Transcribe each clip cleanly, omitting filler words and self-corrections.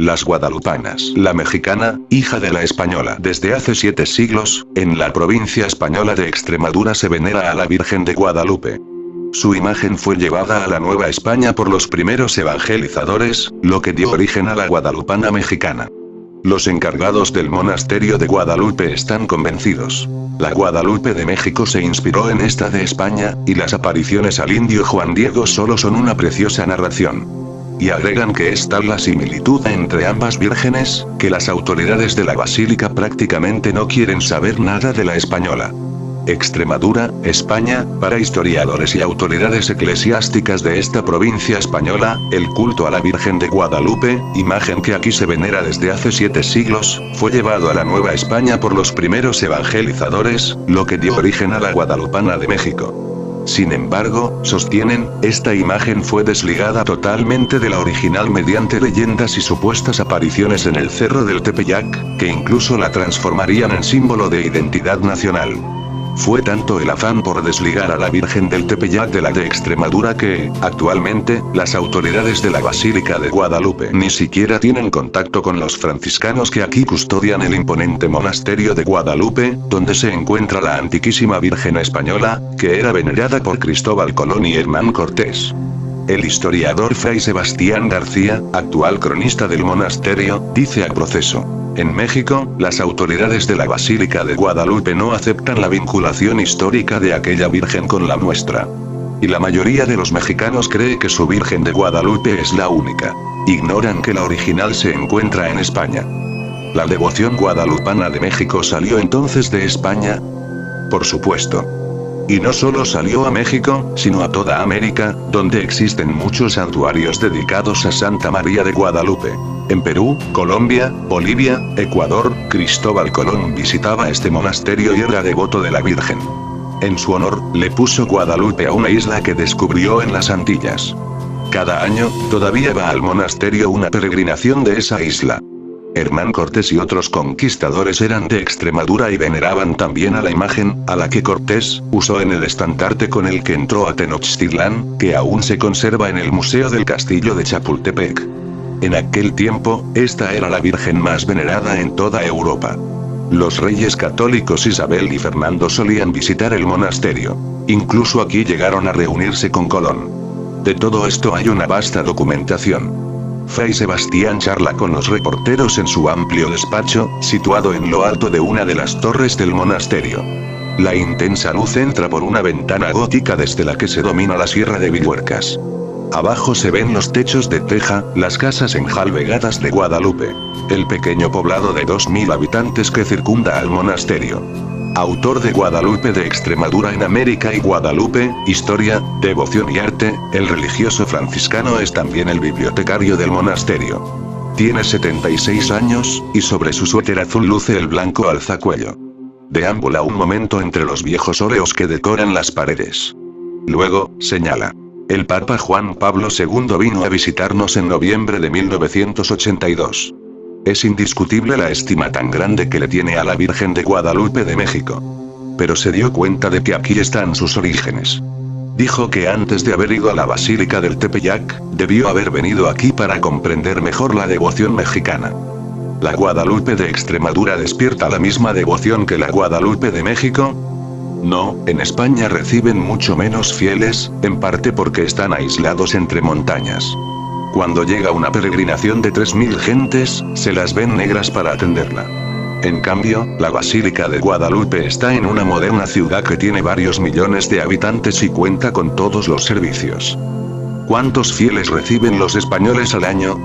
Las guadalupanas. La mexicana, hija de la española. Desde hace 7 siglos, en la provincia española de Extremadura se venera a la Virgen de Guadalupe. Su imagen fue llevada a la Nueva España por los primeros evangelizadores, lo que dio origen a la guadalupana mexicana. Los encargados del monasterio de Guadalupe están convencidos. La Guadalupe de México se inspiró en esta de España, y las apariciones al indio Juan Diego solo son una preciosa narración. Y agregan que es tal la similitud entre ambas vírgenes, que las autoridades de la basílica prácticamente no quieren saber nada de la española. Extremadura, España. Para historiadores y autoridades eclesiásticas de esta provincia española, el culto a la Virgen de Guadalupe, imagen que aquí se venera desde hace 7 siglos, fue llevado a la Nueva España por los primeros evangelizadores, lo que dio origen a la guadalupana de México. Sin embargo, sostienen, esta imagen fue desligada totalmente de la original mediante leyendas y supuestas apariciones en el Cerro del Tepeyac, que incluso la transformarían en símbolo de identidad nacional. Fue tanto el afán por desligar a la Virgen del Tepeyac de la de Extremadura que, actualmente, las autoridades de la Basílica de Guadalupe ni siquiera tienen contacto con los franciscanos que aquí custodian el imponente monasterio de Guadalupe, donde se encuentra la antiquísima Virgen española, que era venerada por Cristóbal Colón y Hernán Cortés. El historiador Fray Sebastián García, actual cronista del monasterio, dice al proceso: en México, las autoridades de la Basílica de Guadalupe no aceptan la vinculación histórica de aquella Virgen con la nuestra. Y la mayoría de los mexicanos cree que su Virgen de Guadalupe es la única. Ignoran que la original se encuentra en España. ¿La devoción guadalupana de México salió entonces de España? Por supuesto. Y no solo salió a México, sino a toda América, donde existen muchos santuarios dedicados a Santa María de Guadalupe. En Perú, Colombia, Bolivia, Ecuador, Cristóbal Colón visitaba este monasterio y era devoto de la Virgen. En su honor, le puso Guadalupe a una isla que descubrió en las Antillas. Cada año, todavía va al monasterio una peregrinación de esa isla. Hernán Cortés y otros conquistadores eran de Extremadura y veneraban también a la imagen, a la que Cortés usó en el estandarte con el que entró a Tenochtitlán, que aún se conserva en el Museo del Castillo de Chapultepec. En aquel tiempo, esta era la Virgen más venerada en toda Europa. Los reyes católicos Isabel y Fernando solían visitar el monasterio. Incluso aquí llegaron a reunirse con Colón. De todo esto hay una vasta documentación. Fray Sebastián charla con los reporteros en su amplio despacho, situado en lo alto de una de las torres del monasterio. La intensa luz entra por una ventana gótica desde la que se domina la Sierra de Villuercas. Abajo se ven los techos de teja, las casas enjalbegadas de Guadalupe. El pequeño poblado de 2000 habitantes que circunda al monasterio. Autor de Guadalupe de Extremadura en América y Guadalupe, Historia, Devoción y Arte, el religioso franciscano es también el bibliotecario del monasterio. Tiene 76 años, y sobre su suéter azul luce el blanco alzacuello. Deambula un momento entre los viejos óleos que decoran las paredes. Luego, señala: el Papa Juan Pablo II vino a visitarnos en noviembre de 1982. Es indiscutible la estima tan grande que le tiene a la Virgen de Guadalupe de México. Pero se dio cuenta de que aquí están sus orígenes. Dijo que antes de haber ido a la Basílica del Tepeyac, debió haber venido aquí para comprender mejor la devoción mexicana. ¿La Guadalupe de Extremadura despierta la misma devoción que la Guadalupe de México? No, en España reciben mucho menos fieles, en parte porque están aislados entre montañas. Cuando llega una peregrinación de 3000 gentes, se las ven negras para atenderla. En cambio, la Basílica de Guadalupe está en una moderna ciudad que tiene varios millones de habitantes y cuenta con todos los servicios. ¿Cuántos fieles reciben los españoles al año?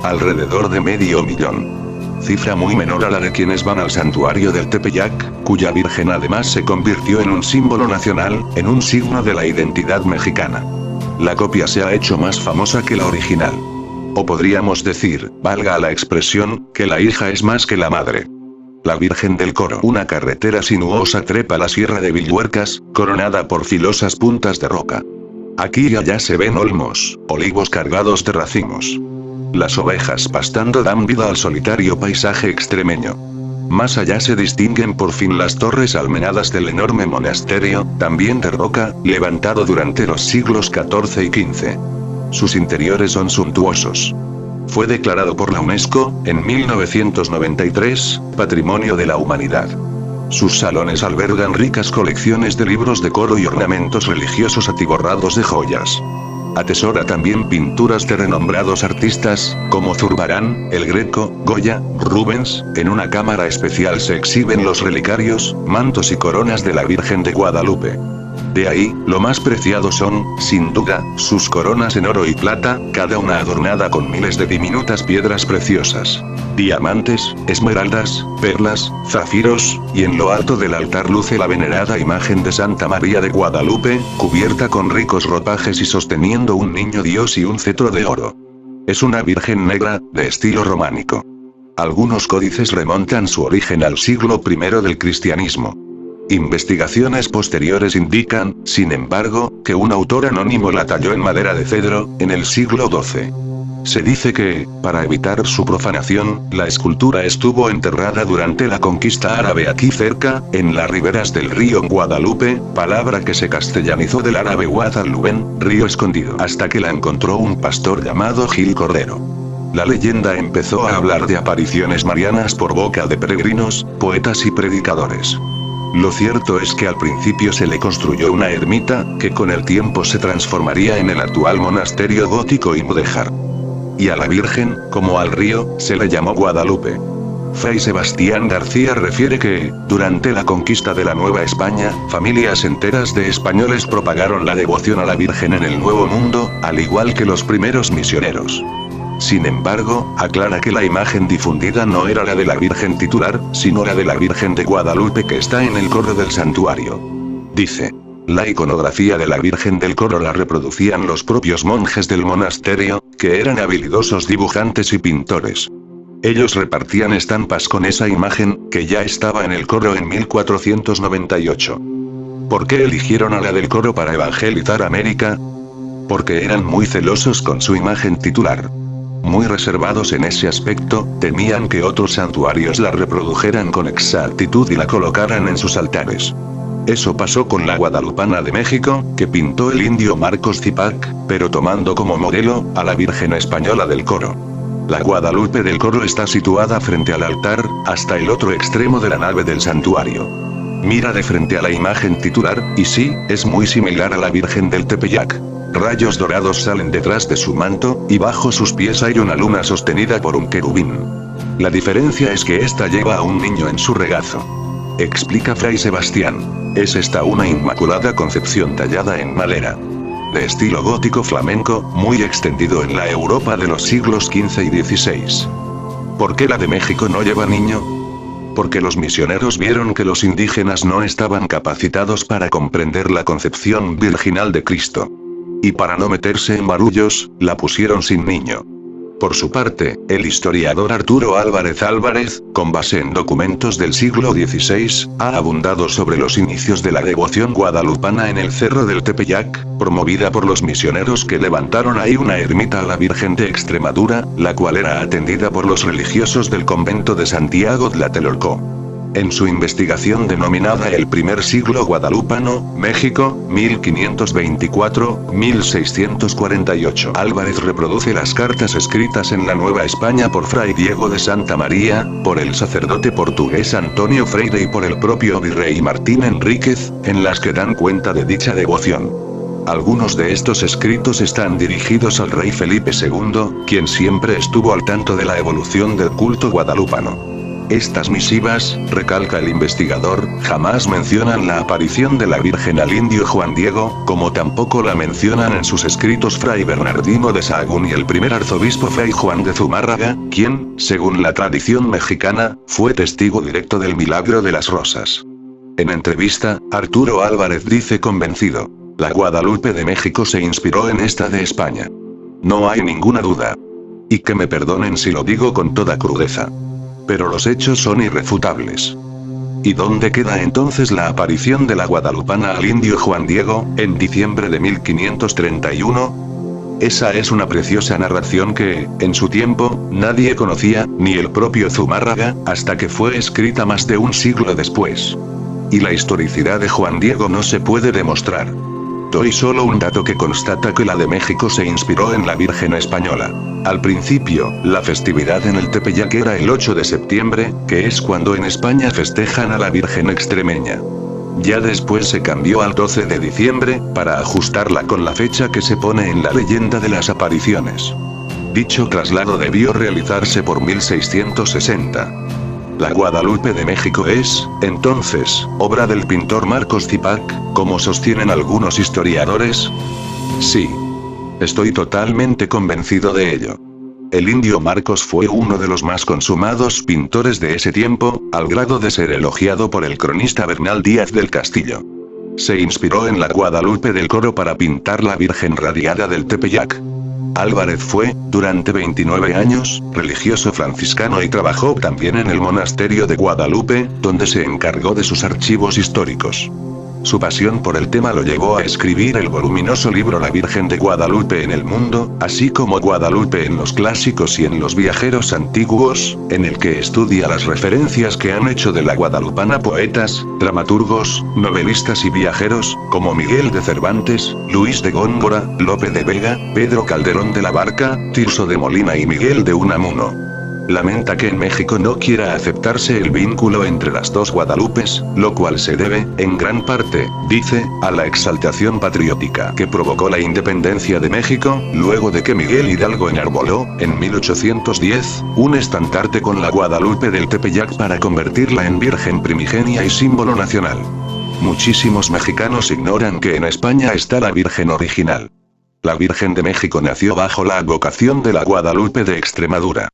Alrededor de 500.000. Cifra muy menor a la de quienes van al santuario del Tepeyac, cuya Virgen además se convirtió en un símbolo nacional, en un signo de la identidad mexicana. La copia se ha hecho más famosa que la original. O podríamos decir, valga la expresión, que la hija es más que la madre. La Virgen del Coro. Una carretera sinuosa trepa la Sierra de Villuercas, coronada por filosas puntas de roca. Aquí y allá se ven olmos, olivos cargados de racimos. Las ovejas pastando dan vida al solitario paisaje extremeño. Más allá se distinguen por fin las torres almenadas del enorme monasterio, también de roca, levantado durante los siglos XIV y XV. Sus interiores son suntuosos. fue declarado por la UNESCO, en 1993, Patrimonio de la Humanidad. Sus salones albergan ricas colecciones de libros de coro y ornamentos religiosos atiborrados de joyas. Atesora también pinturas de renombrados artistas, como Zurbarán, El Greco, Goya, Rubens. En una cámara especial se exhiben los relicarios, mantos y coronas de la Virgen de Guadalupe. De ahí, lo más preciado son, sin duda, sus coronas en oro y plata, cada una adornada con miles de diminutas piedras preciosas. Diamantes, esmeraldas, perlas, zafiros, y en lo alto del altar luce la venerada imagen de Santa María de Guadalupe, cubierta con ricos ropajes y sosteniendo un niño Dios y un cetro de oro. Es una virgen negra, de estilo románico. Algunos códices remontan su origen al siglo I del cristianismo. Investigaciones posteriores indican, sin embargo, que un autor anónimo la talló en madera de cedro, en el siglo XII. Se dice que, para evitar su profanación, la escultura estuvo enterrada durante la conquista árabe aquí cerca, en las riberas del río Guadalupe, palabra que se castellanizó del árabe Guadalupen, río escondido, hasta que la encontró un pastor llamado Gil Cordero. La leyenda empezó a hablar de apariciones marianas por boca de peregrinos, poetas y predicadores. Lo cierto es que al principio se le construyó una ermita, que con el tiempo se transformaría en el actual monasterio gótico y mudéjar. Y a la Virgen, como al río, se le llamó Guadalupe. Fray Sebastián García refiere que, durante la conquista de la Nueva España, familias enteras de españoles propagaron la devoción a la Virgen en el Nuevo Mundo, al igual que los primeros misioneros. Sin embargo, aclara que la imagen difundida no era la de la Virgen titular, sino la de la Virgen de Guadalupe que está en el coro del santuario. Dice: la iconografía de la Virgen del coro la reproducían los propios monjes del monasterio, que eran habilidosos dibujantes y pintores. Ellos repartían estampas con esa imagen, que ya estaba en el coro en 1498. ¿Por qué eligieron a la del coro para evangelizar América? Porque eran muy celosos con su imagen titular. Muy reservados en ese aspecto, temían que otros santuarios la reprodujeran con exactitud y la colocaran en sus altares. Eso pasó con la Guadalupana de México, que pintó el indio Marcos Zipac, pero tomando como modelo a la Virgen Española del coro. La Guadalupe del coro está situada frente al altar, hasta el otro extremo de la nave del santuario. Mira de frente a la imagen titular, y sí, es muy similar a la Virgen del Tepeyac. Rayos dorados salen detrás de su manto, y bajo sus pies hay una luna sostenida por un querubín. La diferencia es que esta lleva a un niño en su regazo. Explica Fray Sebastián. Es esta una Inmaculada Concepción tallada en madera. De estilo gótico flamenco, muy extendido en la Europa de los siglos XV y XVI. ¿Por qué la de México no lleva niño? Porque los misioneros vieron que los indígenas no estaban capacitados para comprender la concepción virginal de Cristo. Y para no meterse en barullos, la pusieron sin niño. Por su parte, el historiador Arturo Álvarez Álvarez, con base en documentos del siglo XVI, ha abundado sobre los inicios de la devoción guadalupana en el Cerro del Tepeyac, promovida por los misioneros que levantaron ahí una ermita a la Virgen de Extremadura, la cual era atendida por los religiosos del convento de Santiago Tlatelolco. En su investigación denominada El primer siglo guadalupano, México, 1524-1648, Álvarez reproduce las cartas escritas en la Nueva España por Fray Diego de Santa María, por el sacerdote portugués Antonio Freire y por el propio virrey Martín Enríquez, en las que dan cuenta de dicha devoción. Algunos de estos escritos están dirigidos al rey Felipe II, quien siempre estuvo al tanto de la evolución del culto guadalupano. Estas misivas, recalca el investigador, jamás mencionan la aparición de la Virgen al indio Juan Diego, como tampoco la mencionan en sus escritos Fray Bernardino de Sahagún y el primer arzobispo Fray Juan de Zumárraga, quien, según la tradición mexicana, fue testigo directo del milagro de las rosas. En entrevista, Arturo Álvarez dice convencido: la Guadalupe de México se inspiró en esta de España. No hay ninguna duda. Y que me perdonen si lo digo con toda crudeza. Pero los hechos son irrefutables. ¿Y dónde queda entonces la aparición de la guadalupana al indio Juan Diego, en diciembre de 1531? Esa es una preciosa narración que, en su tiempo, nadie conocía, ni el propio Zumárraga, hasta que fue escrita más de un siglo después. Y la historicidad de Juan Diego no se puede demostrar. Te doy solo un dato que constata que la de México se inspiró en la Virgen Española. Al principio, la festividad en el Tepeyac era el 8 de septiembre, que es cuando en España festejan a la Virgen extremeña. Ya después se cambió al 12 de diciembre, para ajustarla con la fecha que se pone en la leyenda de las apariciones. Dicho traslado debió realizarse por 1660. La Guadalupe de México es, entonces, obra del pintor Marcos Zipac, como sostienen algunos historiadores. Sí. Estoy totalmente convencido de ello. El indio Marcos fue uno de los más consumados pintores de ese tiempo, al grado de ser elogiado por el cronista Bernal Díaz del Castillo. Se inspiró en la Guadalupe del Coro para pintar la Virgen Radiada del Tepeyac. Álvarez fue, durante 29 años, religioso franciscano y trabajó también en el monasterio de Guadalupe, donde se encargó de sus archivos históricos. Su pasión por el tema lo llevó a escribir el voluminoso libro La Virgen de Guadalupe en el Mundo, así como Guadalupe en los clásicos y en los viajeros antiguos, en el que estudia las referencias que han hecho de la guadalupana poetas, dramaturgos, novelistas y viajeros, como Miguel de Cervantes, Luis de Góngora, Lope de Vega, Pedro Calderón de la Barca, Tirso de Molina y Miguel de Unamuno. Lamenta que en México no quiera aceptarse el vínculo entre las dos Guadalupes, lo cual se debe, en gran parte, dice, a la exaltación patriótica que provocó la independencia de México, luego de que Miguel Hidalgo enarboló, en 1810, un estandarte con la Guadalupe del Tepeyac para convertirla en virgen primigenia y símbolo nacional. Muchísimos mexicanos ignoran que en España está la Virgen original. La Virgen de México nació bajo la advocación de la Guadalupe de Extremadura.